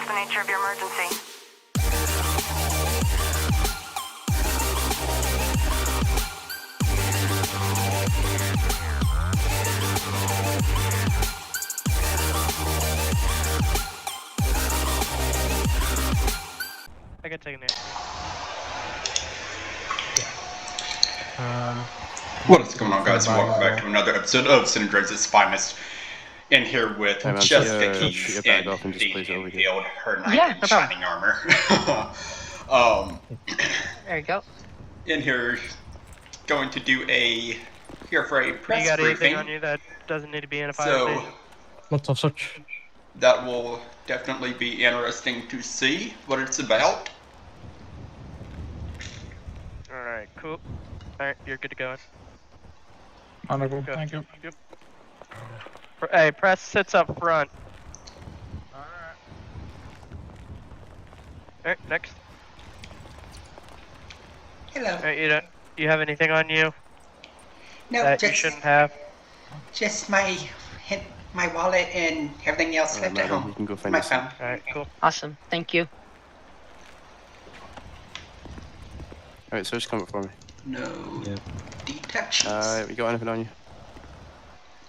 What's the nature of your emergency? I can take it. What is going on, guys, and welcome back to another episode of San Andreas' Finest. In here with just Vicky's and being veiled her knight in shining armor. There you go. In here, going to do here for a press you got briefing. anything on you that doesn't need to be in a fire station? Not of such. That will definitely be interesting to see what it's about. Alright, cool. Alright, you're good to go. Honorable, Go. thank you. Yep. Hey, press sits up front. Alright, next. Hello. Alright, you have anything on you No, that you shouldn't have? just my wallet and everything else left at home. You can go find My us. phone. Alright, cool. Awesome. Thank you. Alright, so just come up for me. No detections. You got anything on you?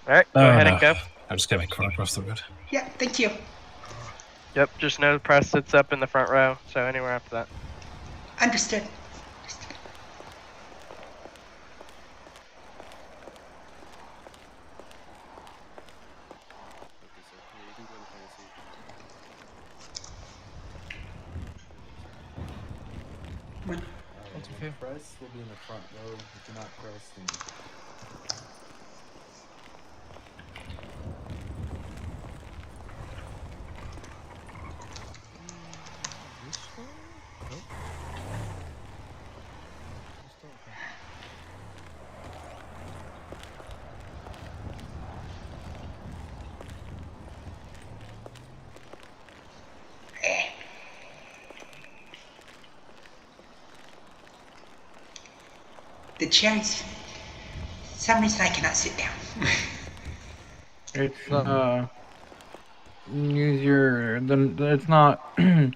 Alright, go ahead and go. I'm just gonna run across the road. Yeah, thank you. Yep, just know the press sits up in the front row, so anywhere after that. Understood. Press will be in the front row. If you're not pressed, then... The chairs. For some reason I cannot sit down. It's use your it's not you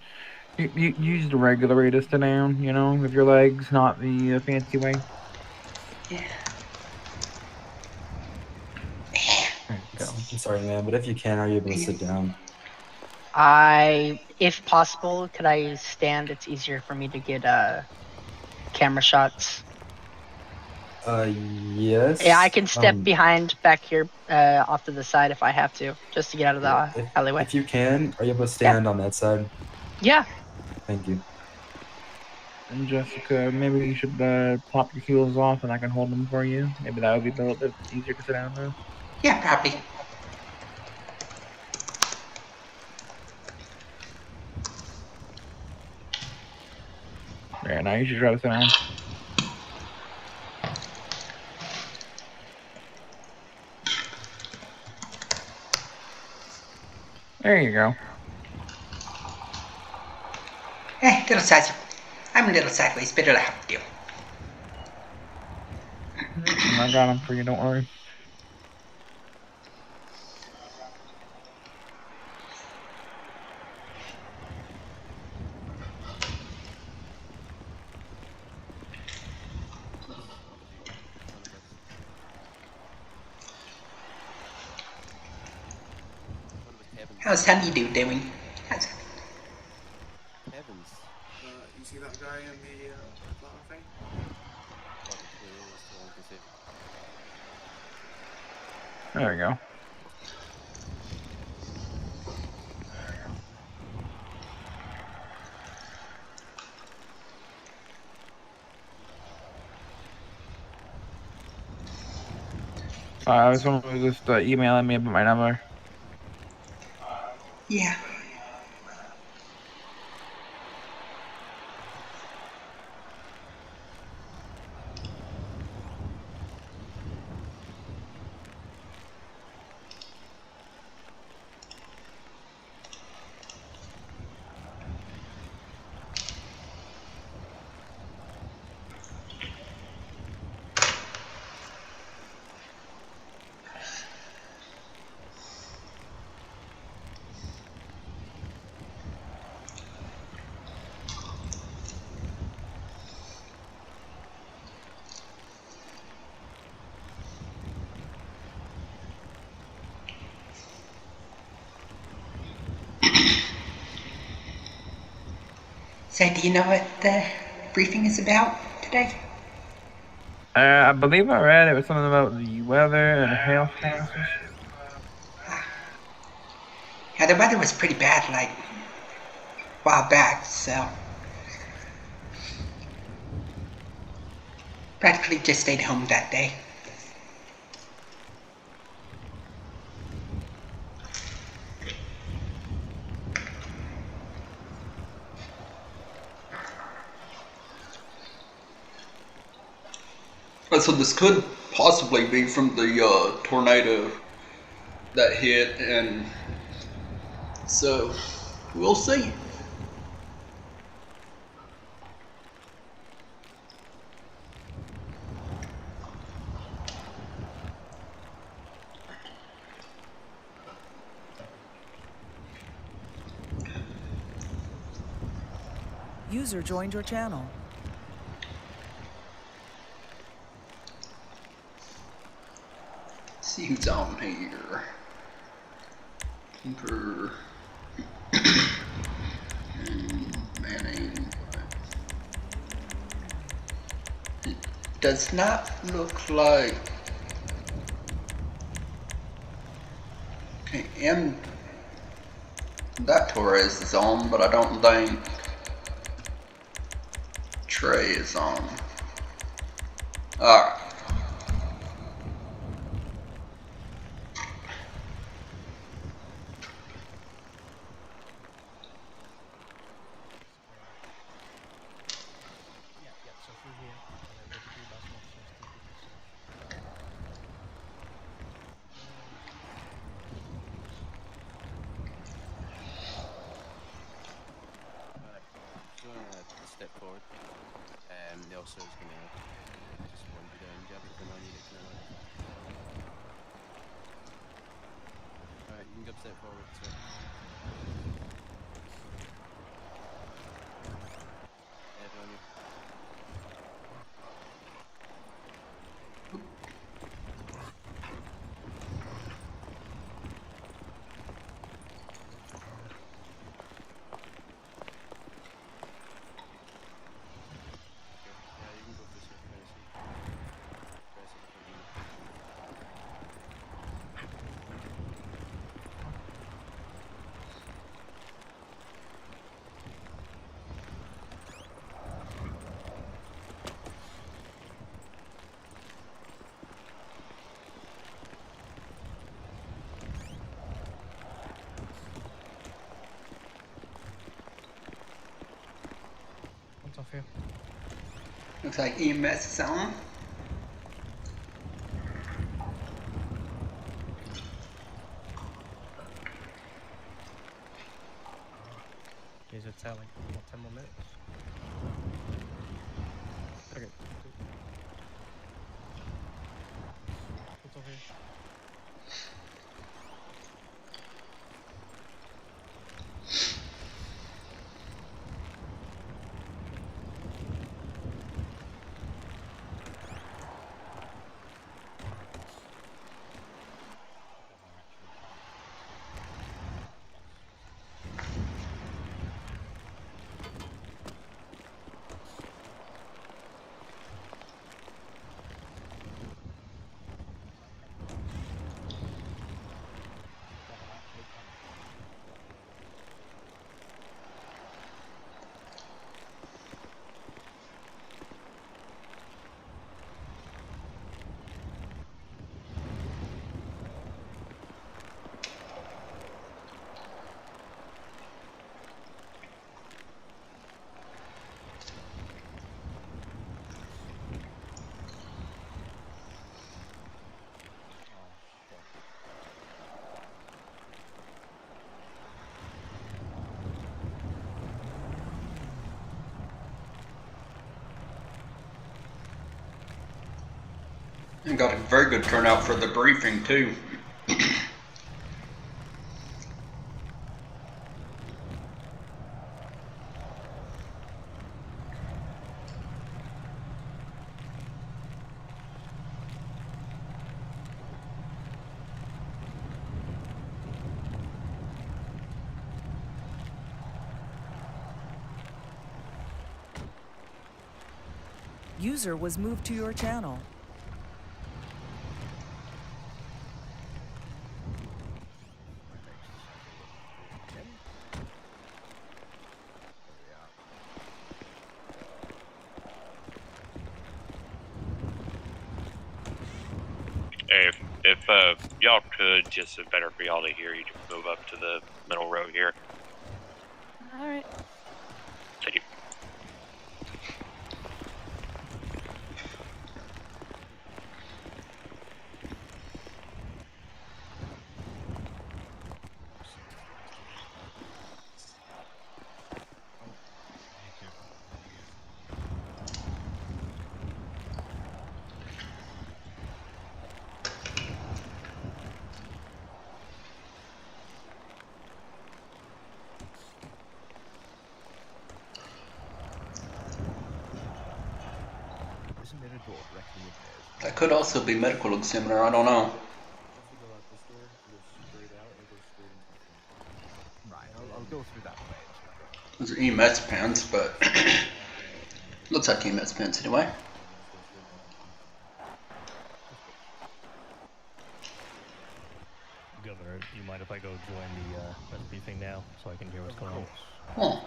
use the regular way to sit down, you know, with your legs, not the fancy way. Yeah. I'm sorry, man, but if you can, are you able to sit down? If possible, could I stand? It's easier for me to get camera shots. Yes. Yeah, I can step behind back here off to the side if I have to, just to get out of the alleyway. If you can, are you able to stand on that side? Yeah. Thank you. And Jessica, maybe you should pop your heels off and I can hold them for you. Maybe that would be a little bit easier to sit down though. Yeah, probably. Yeah, now you should try to sit down. There you go. Little sideways. I'm a little sideways, but it'll have to do. I got them for you, don't worry. How's Honeydew doing? How's Evans. You see that guy in the flower thing? There we go. Someone was just emailing me about my number. Yeah. So, do you know what the briefing is about today? I believe I read it was something about the weather and health chances. Yeah, the weather was pretty bad, like, a while back, so practically just stayed home that day. So this could possibly be from the tornado that hit, and so we'll see. User joined your channel. Let's see who's on here. Keeper. Manning. It does not look like. Okay, that Torres is on, but I don't think Trey is on. Alright. So through here, and then go to do bus officers, TPD search. Alright, if you want to step forward, the officer is going to just wand you down. Do you have anything on you that can identify? Alright, you can go step forward, sir. Heavy on you. Okay, yeah, you can go for safe courtesy. Rest of the unit. What's off here? Looks like EMS is on. Here's a telling. What, 10 more minutes? Okay, cool. What's off here? And got a very good turnout for the briefing too. User was moved to your channel. If y'all could, just it's better for y'all to hear, you can move up to the middle row here. Alright. Thank you. That could also be medical examiner, I don't know. If you go out this door, you go straight out or go straight into the front. Right, I'll go through that way. Those are EMS pants, but looks like EMS pants anyway. Just go straight back into the front. Governor, do you mind if I go join the press briefing now so I can hear what's going on? Huh.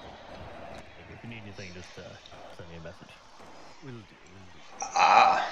If you need anything, just send me a message. Will do. Ah.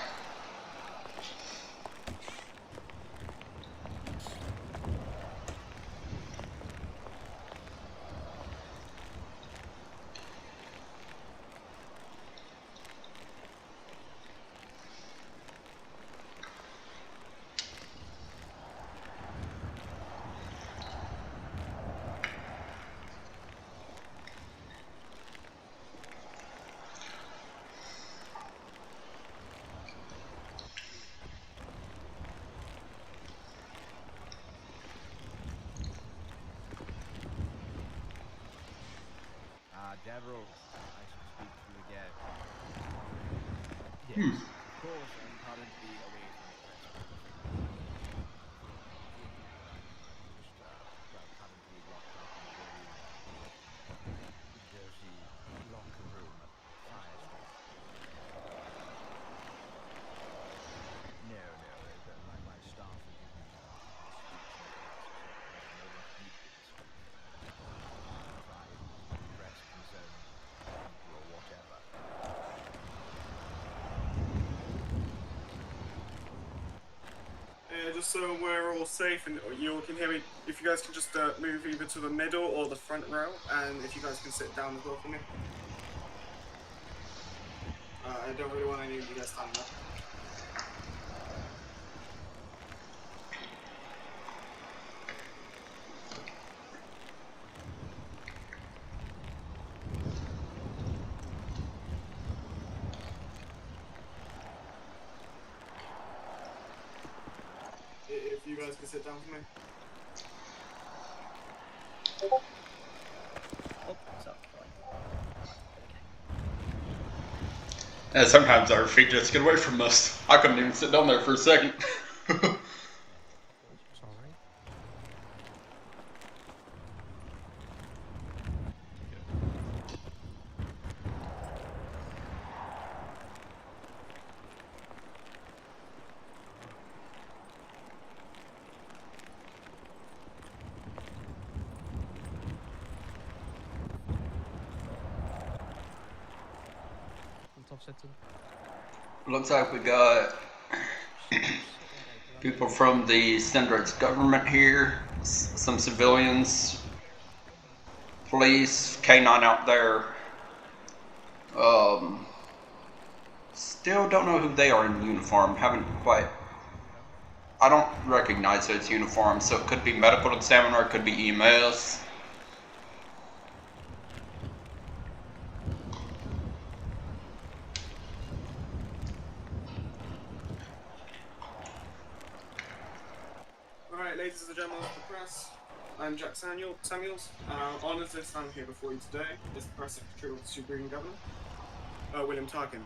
Devereaux, nice to speak to you again. Yes, Hmm. of course, I'm currently away from the press briefing. Just, currently locked up in a very dirty locker room at the fire station. No, my staff are giving disputes and glasses at the moment. No one can equal this briefing. Trying press-concerned people or whatever. Just so we're all safe and you all can hear me, if you guys can just move either to the middle or the front row, and if you guys can sit down as well for me. I don't really want any of you guys standing up. If you guys can sit down for me. And sometimes our feet just get away from us. I couldn't even sit down there for a second. Looks like we got people from the Standards government here, some civilians, police, K9 out there. Still don't know who they are in uniform. Haven't quite. I don't recognize those uniforms, so it could be medical examiner, it could be EMS. Alright, ladies and gentlemen of the press, I'm Jack Samuels. Honours this time here before you today is the Press Secretary of the Supreme Governor, William Tarkin.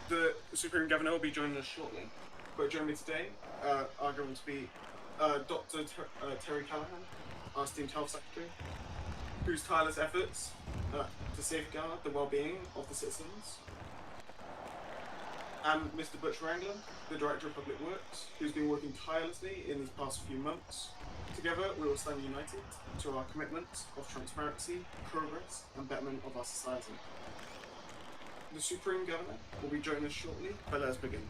The Supreme Governor will be joining us shortly, but joining me today are going to be Dr. Terry Callahan, our esteemed Health Secretary, whose tireless efforts to safeguard the well-being of the citizens and Mr. Butch Wrangler, the Director of Public Works, who's been working tirelessly in these past few months. Together, we will stand united to our commitment of transparency, progress, and betterment of our society. The Supreme Governor will be joining us shortly, but let us begin.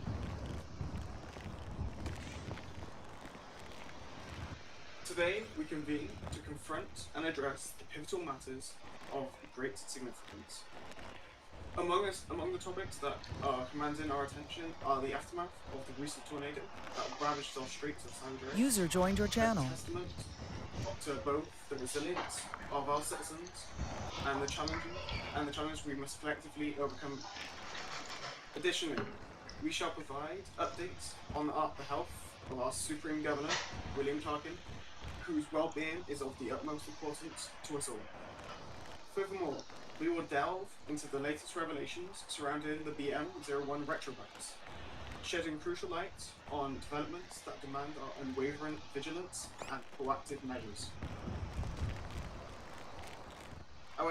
Today, we convene to confront and address the pivotal matters of great significance. Among the topics that are commanding our attention are the aftermath of the recent tornado that ravaged our streets of San Andreas. User joined your channel. A testament to both the resilience of our citizens and the challenges we must collectively overcome. Additionally, we shall provide updates on the health of our Supreme Governor, William Tarkin, whose well-being is of the utmost importance to us all. Furthermore, we will delve into the latest revelations surrounding the BM01 retrobikes, shedding crucial light on developments that demand our unwavering vigilance and proactive measures. I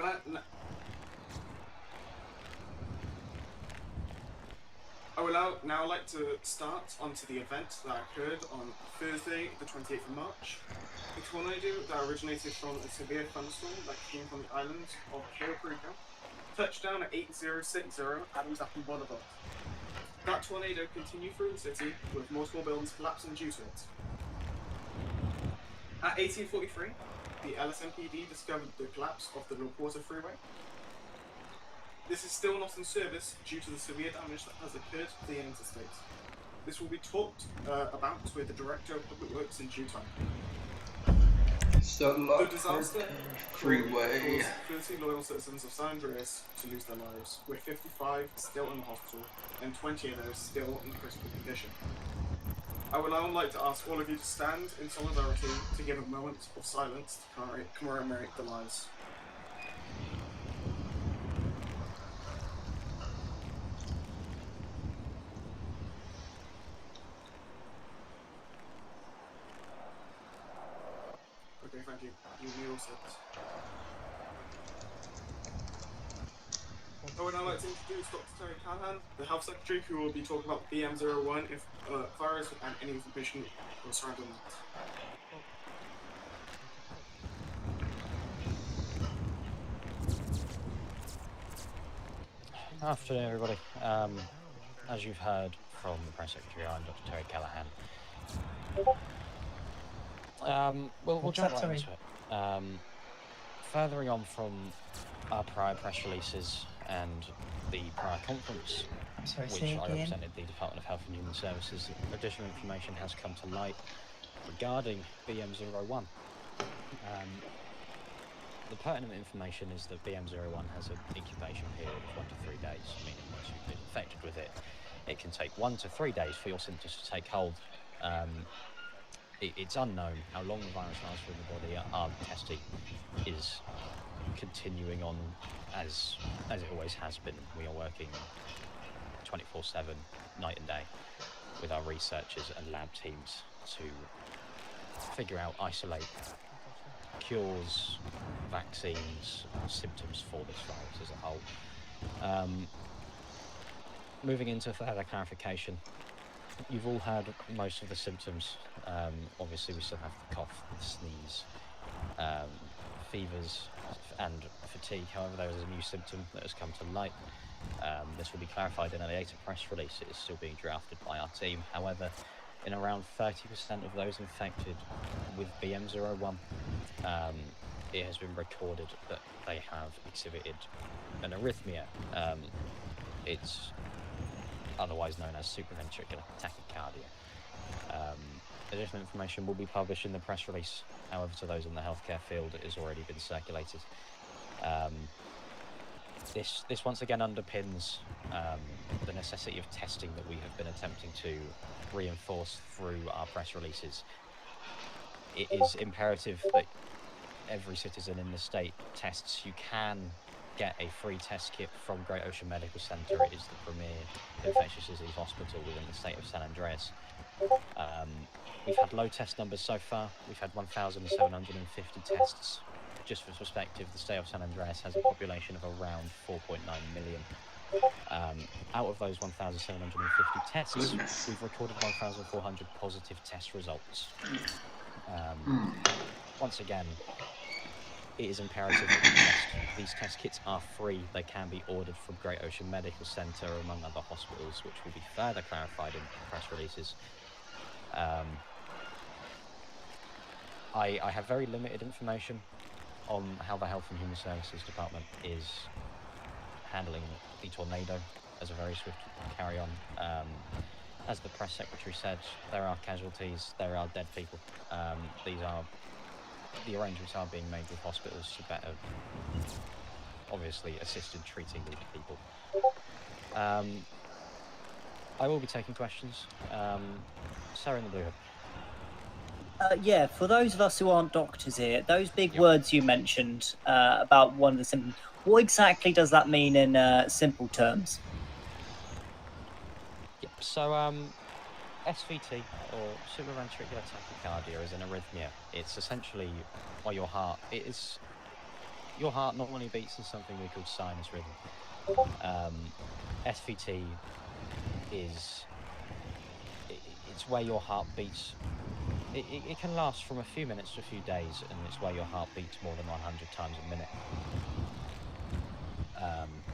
would now like to start onto the event that occurred on Thursday, the 28th of March. The tornado that originated from a severe thunderstorm that came from the islands of Puerto Rico touched down at 8060 Adams Apple Boulevard. That tornado continued through the city, with multiple buildings collapsing due to it. At 1843, the LSMPD discovered the collapse of the La Porta Freeway. This is still not in service due to the severe damage that has occurred to the interstate. This will be talked about with the Director of Public Works in due time. So the disaster freeway caused 30 loyal citizens of San Andreas to lose their lives, with 55 still in the hospital and 20 of those still in critical condition. I would now like to ask all of you to stand in solidarity to give a moment of silence to commemorate the lives. Okay, thank you. You may all sit. I would now like to introduce Dr. Terry Callahan, the Health Secretary, who will be talking about BM01 virus and any information surrounding that. Afternoon, everybody. As you've heard from the Press Secretary, I'm Dr. Terry Callahan. We'll jump right into it. Furthering on from our prior press releases and the prior conference, which I represented the Department of Health and Human Services, additional information has come to light regarding BM01. The pertinent information is that BM01 has an incubation period of 1 to 3 days, meaning once you've been infected with it, it can take 1 to 3 days for your symptoms to take hold. It's unknown how long the virus lasts in the body. Our testing is continuing on as it always has been. We are working 24/7, night and day, with our researchers and lab teams to figure out, isolate cures, vaccines, symptoms for this virus as a whole. Moving into further clarification, you've all had most of the symptoms. Obviously, we still have the cough, the sneeze, fevers, and fatigue. However, there is a new symptom that has come to light. This will be clarified in a later press release. It is still being drafted by our team. However, in around 30% of those infected with BM01, it has been recorded that they have exhibited an arrhythmia. It's otherwise known as supraventricular tachycardia. Additional information will be published in the press release. However, to those in the healthcare field, it has already been circulated. This once again underpins the necessity of testing that we have been attempting to reinforce through our press releases. It is imperative that every citizen in the state tests. You can get a free test kit from Great Ocean Medical Center. It is the premier infectious disease hospital within the state of San Andreas. We've had low test numbers so far. We've had 1,750 tests. Just for perspective, the state of San Andreas has a population of around 4.9 million. Out of those 1,750 tests, Goodness. we've recorded 1,400 positive test results. Hmm. Once again, it is imperative that these test kits are free. They can be ordered from Great Ocean Medical Center, among other hospitals, which will be further clarified in press releases. I have very limited information on how the Health and Human Services Department is handling the tornado as a very swift carry-on. As the press secretary said, there are casualties, there are dead people. The arrangements are being made with hospitals to better, obviously, assist in treating these people. I will be taking questions. Sarah in the blue hood. Yeah, for those of us who aren't doctors here, those big words you mentioned about one of the symptoms, what exactly does that mean in simple terms? Yep. So, SVT, or supraventricular tachycardia, is an arrhythmia. It's essentially why your heart normally beats in something we call sinus rhythm. SVT is it's where your heart beats. It can last from a few minutes to a few days, and it's where your heart beats more than 100 times a minute.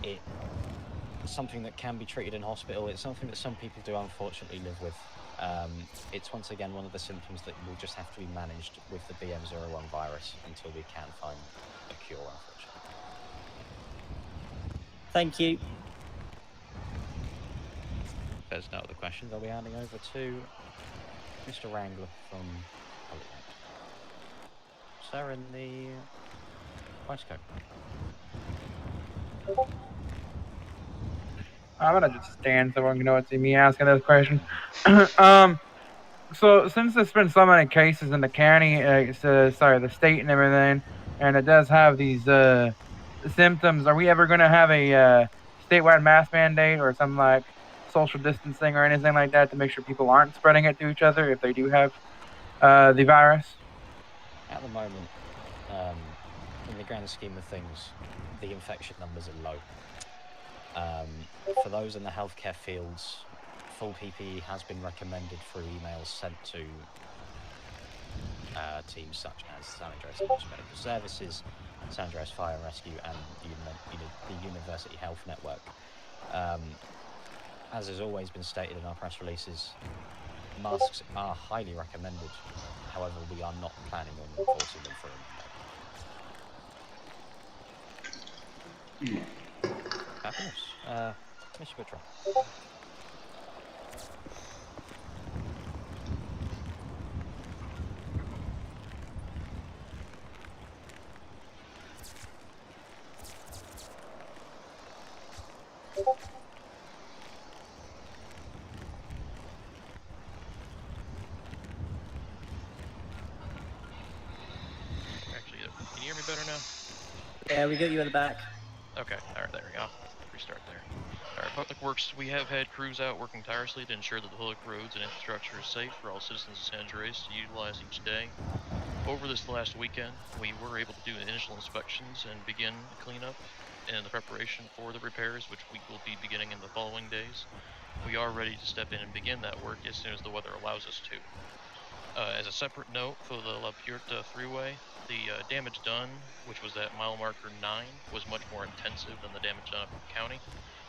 It's something that can be treated in hospital. It's something that some people do unfortunately live with. It's once again one of the symptoms that will just have to be managed with the BM01 virus until we can find a cure, unfortunately. Thank you. If there's no other questions, I'll be handing over to Mr. Wrangler from Hollywood. Sir, in the waistcoat. I'm gonna just stand so everyone can know it's me asking this question. So since there's been so many cases in the county, the state and everything, and it does have these symptoms, are we ever gonna have a statewide mask mandate or some like social distancing or anything like that to make sure people aren't spreading it to each other if they do have the virus? At the moment, in the grand scheme of things, the infection numbers are low. For those in the healthcare fields, full PPE has been recommended through emails sent to teams such as San Andreas Medical Services, San Andreas Fire and Rescue, and the University Health Network. As has always been stated in our press releases, masks are highly recommended. However, we are not planning on enforcing them for them. Fabulous. Mr. Bertrand. Actually, can you hear me better now? Yeah, we got you in the back. Okay, alright, there we go. Restart there. Alright, Public Works, we have had crews out working tirelessly to ensure that the public roads and infrastructure is safe for all citizens of San Andreas to utilize each day. Over this last weekend, we were able to do initial inspections and begin cleanup and the preparation for the repairs, which we will be beginning in the following days. We are ready to step in and begin that work as soon as the weather allows us to. As a separate note for the La Puerta Freeway, the damage done, which was at mile marker 9, was much more intensive than the damage done up in the county.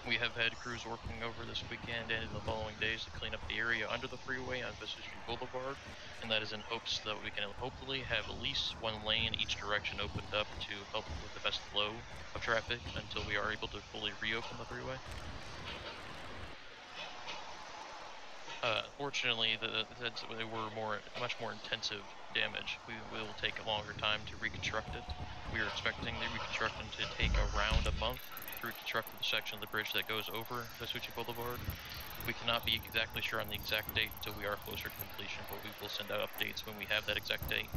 We have had crews working over this weekend and in the following days to clean up the area under the freeway on Vespucci Boulevard, and that is in hopes that we can hopefully have at least one lane each direction opened up to help with the best flow of traffic until we are able to fully reopen the freeway. Fortunately, they were much more intensive damage. We will take a longer time to reconstruct it. We are expecting the reconstruction to take around a month to reconstruct the section of the bridge that goes over Vespucci Boulevard. We cannot be exactly sure on the exact date until we are closer to completion, but we will send out updates when we have that exact date.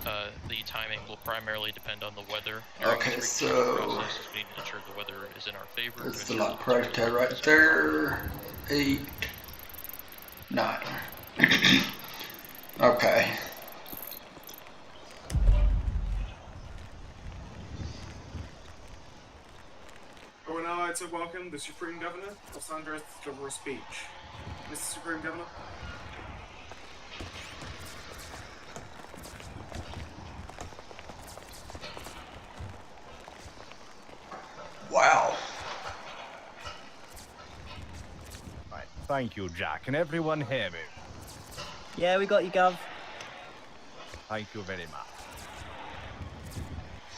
The timing will primarily depend on the weather. Okay, so process, we need to ensure the weather is in our favor. that's the La Puerta right there. 8, 9. Okay. I would now like to welcome the Supreme Governor of San Andreas to deliver a speech. Mr. Supreme Governor? Wow. Right. Thank you, Jack. Can everyone hear me? Yeah, we got you, Gov. Thank you very much.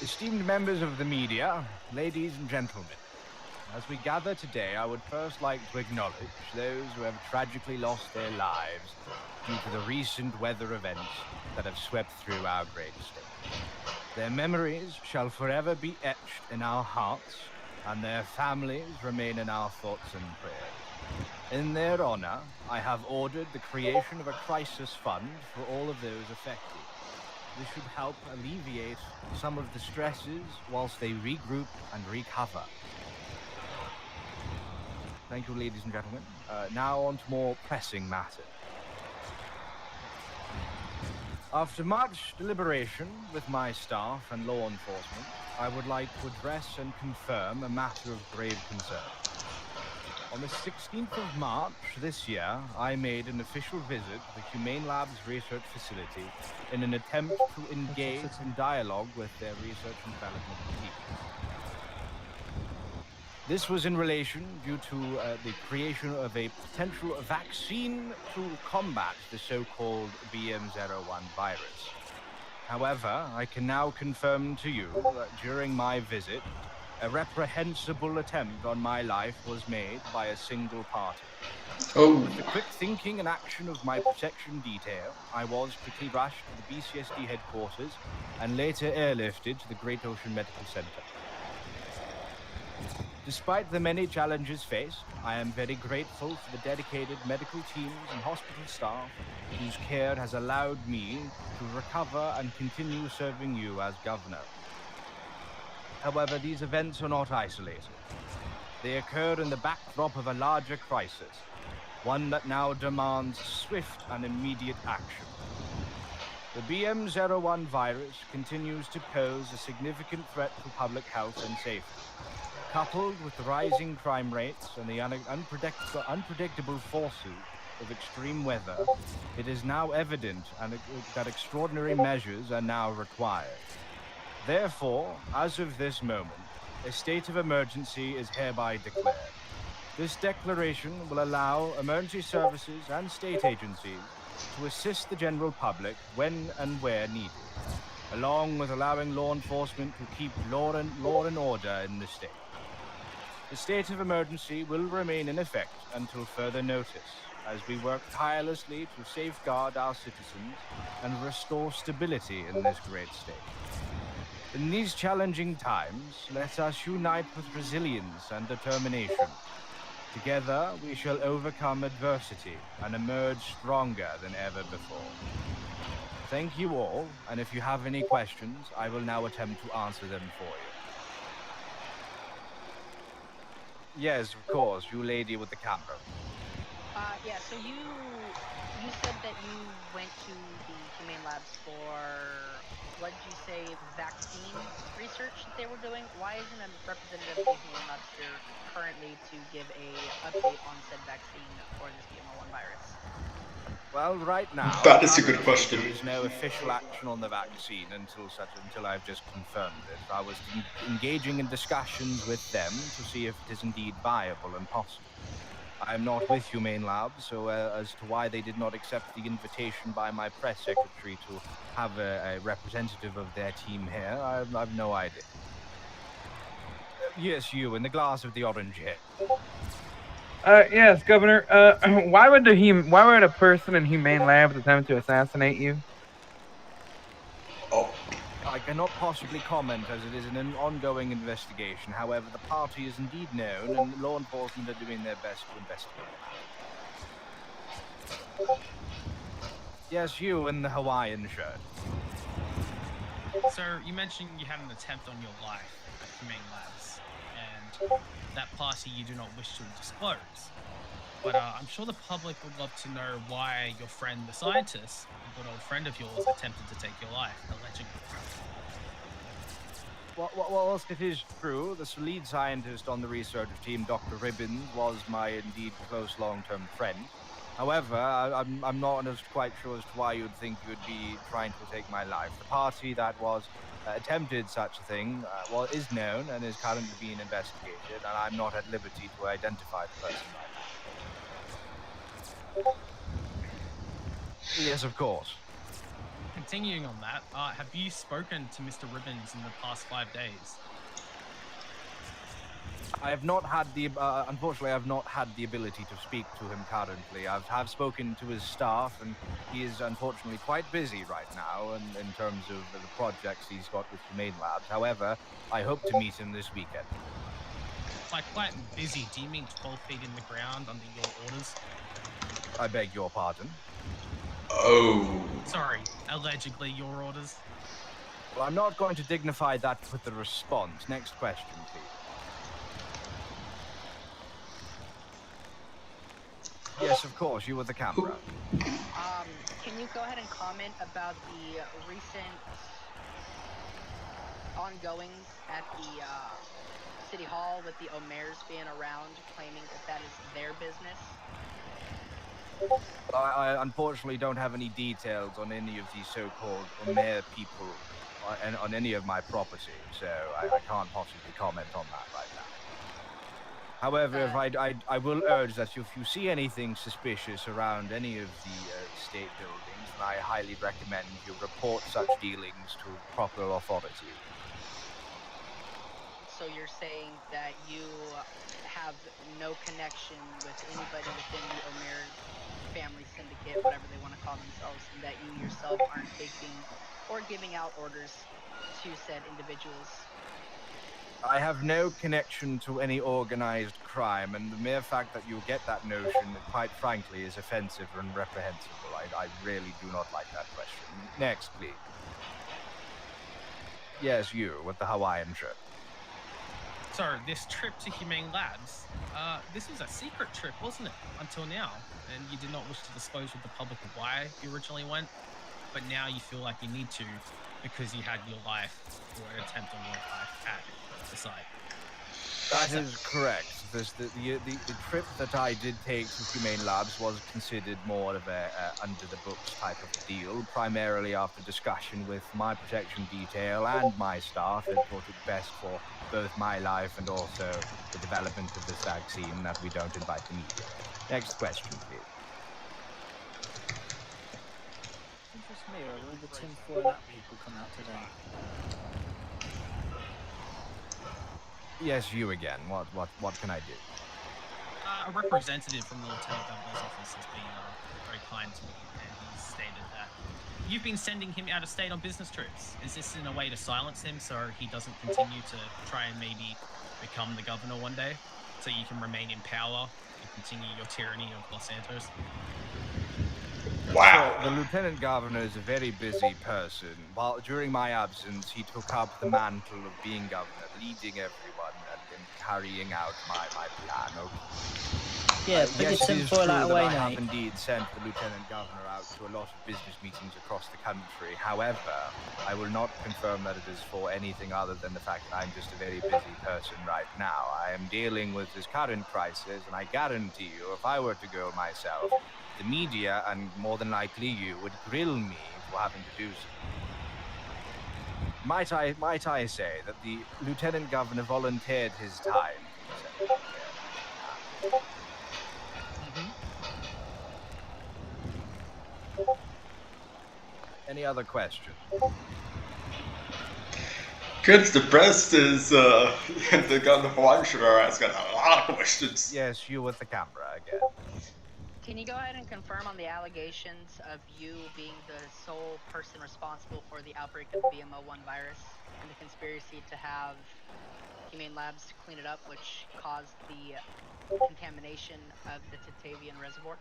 Esteemed members of the media, ladies and gentlemen, as we gather today, I would first like to acknowledge those who have tragically lost their lives due to the recent weather events that have swept through our great state. Their memories shall forever be etched in our hearts, and their families remain in our thoughts and prayers. In their honor, I have ordered the creation of a crisis fund for all of those affected. This should help alleviate some of the stresses whilst they regroup and recover. Thank you, ladies and gentlemen. Now on to more pressing matters. After much deliberation with my staff and law enforcement, I would like to address and confirm a matter of grave concern. On the 16th of March this year, I made an official visit to the Humane Labs research facility in an attempt to engage in dialogue with their research and development team. This was in relation due to the creation of a potential vaccine to combat the so-called BM01 virus. However, I can now confirm to you that during my visit, a reprehensible attempt on my life was made by a single party. Oh. With the quick thinking and action of my protection detail, I was quickly rushed to the BCSD headquarters and later airlifted to the Great Ocean Medical Center. Despite the many challenges faced, I am very grateful for the dedicated medical teams and hospital staff whose care has allowed me to recover and continue serving you as governor. However, these events are not isolated. They occur in the backdrop of a larger crisis, one that now demands swift and immediate action. The BM01 virus continues to pose a significant threat to public health and safety. Coupled with the rising crime rates and the unpredictable forces of extreme weather, it is now evident that extraordinary measures are now required. Therefore, as of this moment, a state of emergency is hereby declared. This declaration will allow emergency services and state agencies to assist the general public when and where needed, along with allowing law enforcement to keep law and order in the state. The state of emergency will remain in effect until further notice, as we work tirelessly to safeguard our citizens and restore stability in this great state. In these challenging times, let us unite with resilience and determination. Together, we shall overcome adversity and emerge stronger than ever before. Thank you all, and if you have any questions, I will now attempt to answer them for you. Yes, of course, you lady with the camera. Yeah, so you said that you went to the Humane Labs for, what did you say, vaccine research that they were doing? Why isn't a representative of the Humane Labs here currently to give a update on said vaccine for this BM01 virus? Well, right now, That is a good question. There is no official action on the vaccine until I've just confirmed it. I was engaging in discussions with them to see if it is indeed viable and possible. I am not with Humane Labs, so as to why they did not accept the invitation by my press secretary to have a representative of their team here, I've no idea. Yes, you, in the glass of the orange hair. Yes, Governor. Why would a person in Humane Labs attempt to assassinate you? Oh. I cannot possibly comment as it is an ongoing investigation. However, the party is indeed known, and law enforcement are doing their best to investigate the matter. Yes, you in the Hawaiian shirt. Sir, you mentioned you had an attempt on your life at Humane Labs, and that party you do not wish to disclose. But I'm sure the public would love to know why your friend, the scientist, a good old friend of yours, attempted to take your life, allegedly. Whilst it is true, the lead scientist on the research team, Dr. Ribbons, was my indeed close long-term friend. However, I'm not quite sure as to why you'd think you would be trying to take my life. The party that was attempted such a thing is known and is currently being investigated, and I'm not at liberty to identify the person right now. Yes, of course. Continuing on that, have you spoken to Mr. Ribbons in the past 5 days? I have not had the, unfortunately, I have not had the ability to speak to him currently. Have spoken to his staff, and he is unfortunately quite busy right now in terms of the projects he's got with Humane Labs. However, I hope to meet him this weekend. By quite busy, do you mean 12 feet in the ground under your orders? I beg your pardon? Oh. Sorry, allegedly your orders. Well, I'm not going to dignify that with a response. Next question, please. Yes, of course, you with the camera. Can you go ahead and comment about the recent ongoings at the City Hall with the Omers being around, claiming that that is their business? I unfortunately don't have any details on any of these so-called Omer people on any of my property, so I can't possibly comment on that right now. However, if I will urge that if you see anything suspicious around any of the state buildings, then I highly recommend you report such dealings to proper authority. So you're saying that you have no connection with anybody within the Omer family syndicate, whatever they want to call themselves, and that you yourself aren't taking or giving out orders to said individuals? I have no connection to any organized crime, and the mere fact that you get that notion, quite frankly, is offensive and reprehensible. I really do not like that question. Next, please. Yes, you, with the Hawaiian shirt. So, this trip to Humane Labs, this was a secret trip, wasn't it? Until now. And you did not wish to disclose with the public why you originally went, but now you feel like you need to because you had your life, or an attempt on your life, at the site. That is correct. The trip that I did take to Humane Labs was considered more of a under-the-books type of a deal, primarily after discussion with my protection detail and my staff. It thought it best for both my life and also the development of this vaccine that we don't invite the media. Next question, please. Interests me, or will the tinfoil hat people come out today? Yes, you again. What can I do? A representative from the Lieutenant Governor's office has been very kind to me, and he's stated that you've been sending him out of state on business trips. Is this in a way to silence him so he doesn't continue to try and maybe become the governor one day, so you can remain in power and continue your tyranny of Los Santos? Wow. So, the Lieutenant Governor is a very busy person. While during my absence, he took up the mantle of being governor, leading everyone and carrying out my plan. Okay. Yeah, put yes, your tinfoil hat away, I have mate. indeed sent the Lieutenant Governor out to a lot of business meetings across the country. However, I will not confirm that it is for anything other than the fact that I'm just a very busy person right now. I am dealing with this current crisis, and I guarantee you, if I were to go myself, the media, and more than likely you, would grill me for having to do so. Might I say that the Lieutenant Governor volunteered his time to send me here. Any other questions? Good, the press is, the Hawaiian shirt has got a lot of questions. Yes, you with the camera again. Can you go ahead and confirm on the allegations of you being the sole person responsible for the outbreak of the BMO1 virus and the conspiracy to have Humane Labs clean it up, which caused the contamination of the Tatavian Reservoir?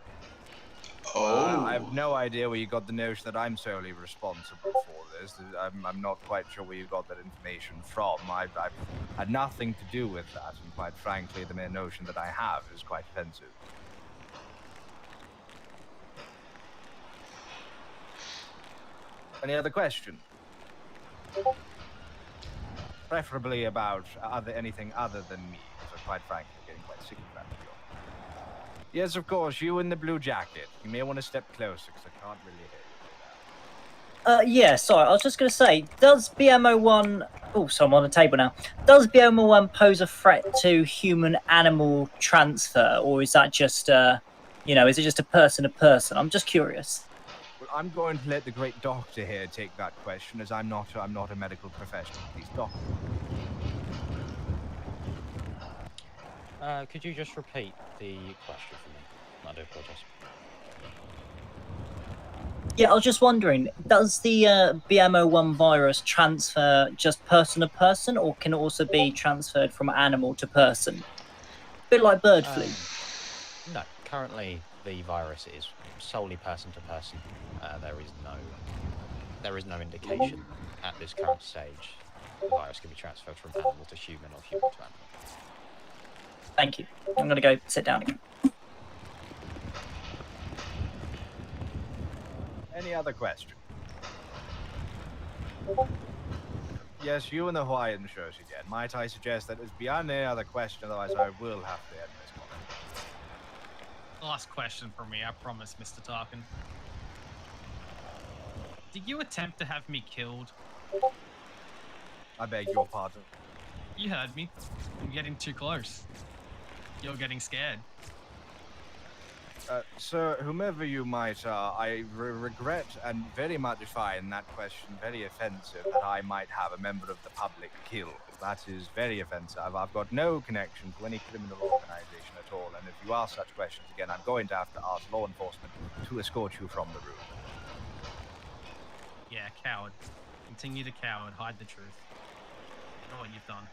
I have no idea where you got the notion that I'm solely responsible for this. I'm not quite sure where you got that information from. I've had nothing to do with that, and quite frankly, the mere notion that I have is quite offensive. Any other questions? preferably about anything other than me, because quite frankly, I'm getting quite sick of that. Yes, of course, you in the blue jacket. You may want to step closer, because I can't really hear you. Yeah, sorry, I was just going to say, does BMO1... Oh, so I'm on the table now. Does BMO1 pose a threat to human-animal transfer, or is that just, is it just a person-to-person? I'm just curious. Well, I'm going to let the great doctor here take that question, as I'm not a medical professional. Please, doctor. Could you just repeat the question for me? I do apologize. Yeah, I was just wondering, does the BMO1 virus transfer just person to person, or can it also be transferred from animal to person? A bit like bird flu. No, currently the virus is solely person to person. There is no indication at this current stage the virus can be transferred from animal to human or human to animal. Thank you. I'm going to go sit down again. Any other question? Yes, you and the Hawaiian shows again. Might I suggest that it's beyond any other question, otherwise I will have to end this call. Last question for me, I promise, Mr. Tarkin. Did you attempt to have me killed? I beg your pardon. You heard me. You're getting too close. You're getting scared. Sir, whomever you might are, I regret and very much find that question very offensive, that I might have a member of the public killed. That is very offensive. I've got no connection to any criminal organization at all, and if you ask such questions again, I'm going to have to ask law enforcement to escort you from the room. Yeah, coward. Continue to coward. Hide the truth. You know what you've done.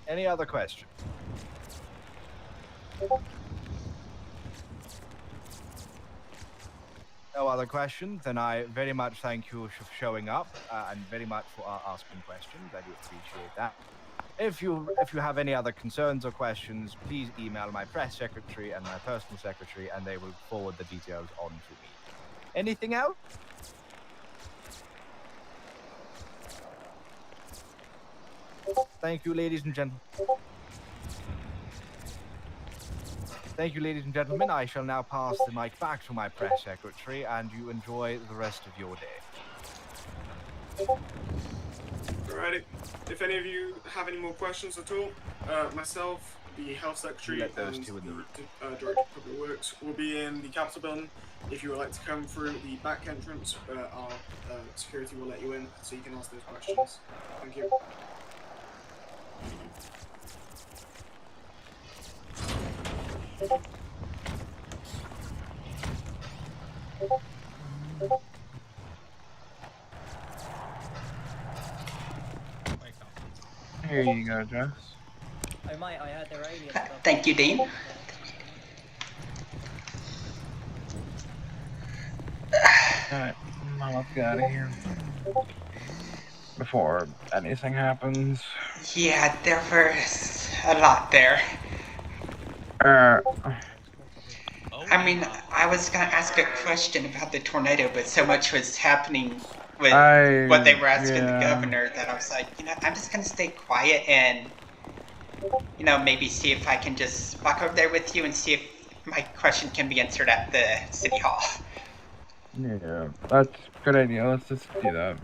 Any other questions? No other questions, then I very much thank you for showing up and very much for asking questions. I do appreciate that. If you have any other concerns or questions, please email my press secretary and my personal secretary, and they will forward the details on to me. Anything else? Thank you, ladies and gentlemen. Thank you, ladies and gentlemen. I shall now pass the mic back to my press secretary, and you enjoy the rest of your day. Alrighty. If any of you have any more questions at all, myself, the health secretary, and the director of public works will be in the Capitol building. If you would like to come through the back entrance, our security will let you in, so you can ask those questions. Thank you. Here you go, Jess. Oh, mate, I heard they're aliens. Thank you, Dean. Alright, let's get out of here. Before anything happens. Yeah, there was a lot there. I mean, I was going to ask a question about the tornado, but so much was happening with what they were asking the governor that I was like, I'm just going to stay quiet and, maybe see if I can just walk over there with you and see if my question can be answered at the city hall. Yeah, that's a good idea. Let's just do that.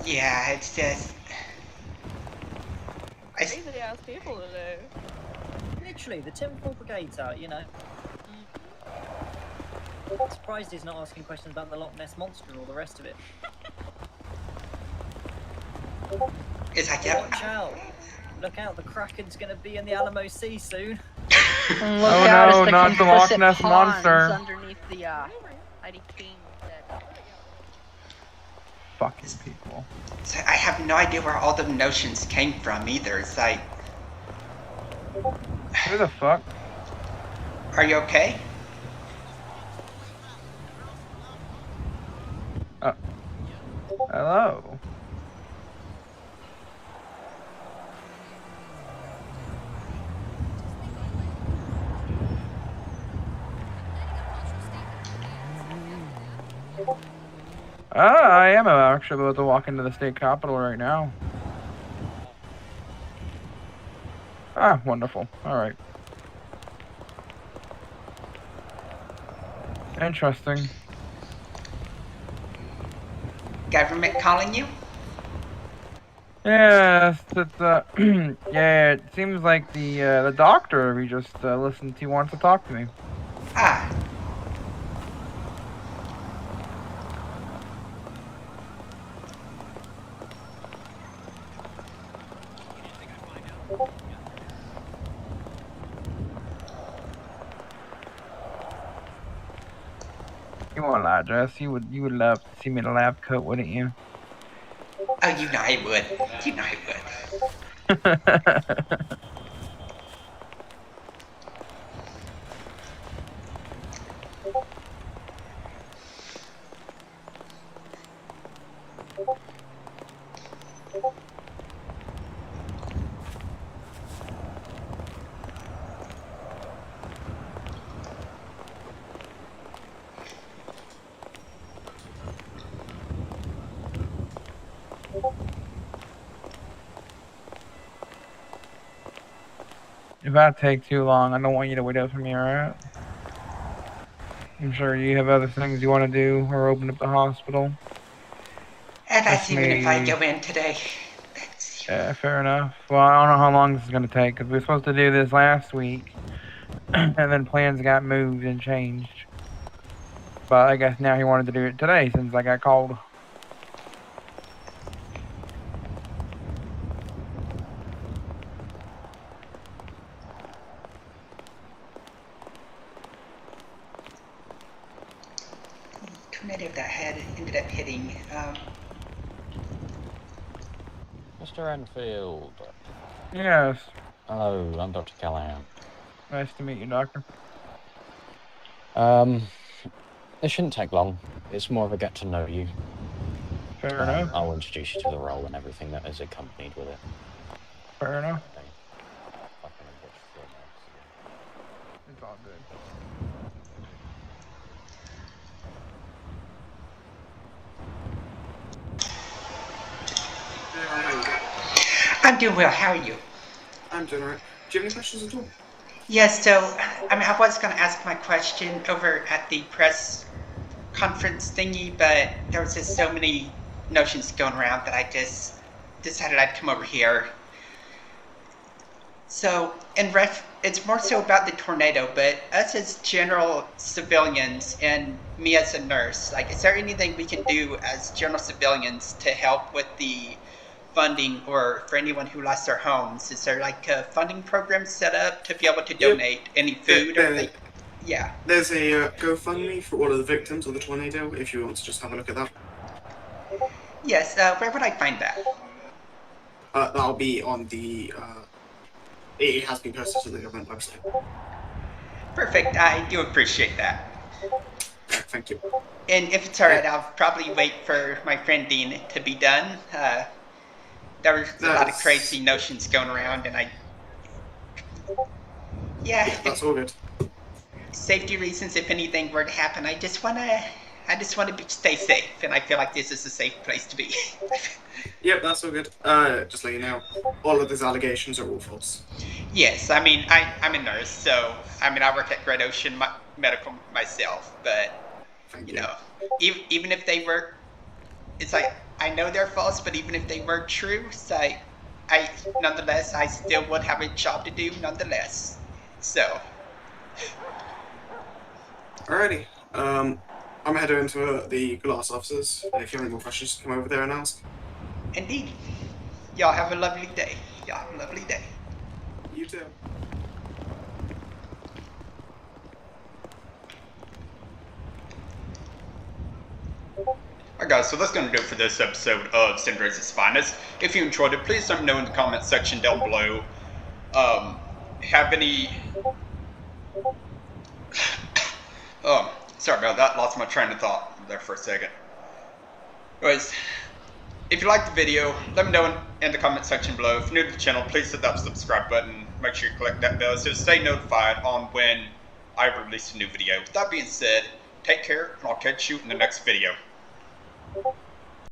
Yeah, it's just... Crazy ass people today. Literally, the Timberfall Brigade's out, Surprised he's not asking questions about the Loch Ness Monster and all the rest of it. It's like, Watch out. Look out, the Kraken's going to be in the Alamo Sea soon. Look out, not the Loch Ness Monster. Underneath the Heidi King dead. Fucking people. So I have no idea where all the notions came from either. It's like... Who the fuck? Are you okay? Hello. I am actually about to walk into the state capitol right now. Ah, wonderful. All right. Interesting. Government calling you? Yes, it's yeah. It seems like the doctor we just listened to wants to talk to me. Ah. You want lie, Jess? You would love to see me in a lab coat, wouldn't you? Oh, you know I would. You know I would. If I take too long, I don't want you to wait up for me, alright? I'm sure you have other things you want to do or open up the hospital. And that's even if I go in today. Yeah, fair enough. Well, I don't know how long this is going to take, because we were supposed to do this last week, and then plans got moved and changed. But I guess now he wanted to do it today, since I got called. Tornado that had ended up hitting. Mr. Enfield. Yes. Hello, I'm Dr. Callahan. Nice to meet you, Doctor. It shouldn't take long. It's more of a get to know you. Fair enough. I'll introduce you to the role and everything that is accompanied with it. Fair enough. Okay. If I can watch floor marks again. It's all good. I'm doing well. How are you? I'm doing alright. Do you have any questions at all? Yes, so, I mean, I was going to ask my question over at the press conference thingy, but there was just so many notions going around that I just decided I'd come over here. So, it's more so about the tornado, but us as general civilians and me as a nurse, like, is there anything we can do as general civilians to help with the funding, or for anyone who lost their homes? Is there like a funding program set up to be able to donate any food or anything? Yeah. There's a GoFundMe for all of the victims of the tornado, if you want to just have a look at that. Yes, where would I find that? That'll be on the, it has been posted to the government website. Perfect, I do appreciate that. Thank you. And if it's alright, I'll probably wait for my friend Dean to be done. There was a lot of crazy notions going around, and yeah, that's all good. Safety reasons, if anything were to happen, I just want to stay safe, and I feel like this is a safe place to be. Yep, that's all good. Just let you know, all of these allegations are all false. Yes, I mean, I'm a nurse, so, I mean, I work at Great Ocean Medical myself, but, you know, even if they were, it's like, I know they're false, but even if they were true, so nonetheless, I still would have a job to do, nonetheless, so. Alrighty, I'm gonna head into the glass offices. If you have any more questions, come over there and ask. Indeed. Y'all have a lovely day. Y'all have a lovely day. You too. Alright guys, so that's going to do it for this episode of St. Andreas' Finest. If you enjoyed it, please let me know in the comment section down below. Have any... oh, sorry about that, lost my train of thought there for a second. Anyways, if you liked the video, let me know in the comment section below. If you're new to the channel, please hit that subscribe button. Make sure you click that bell so to stay notified on when I release a new video. With that being said, take care, and I'll catch you in the next video.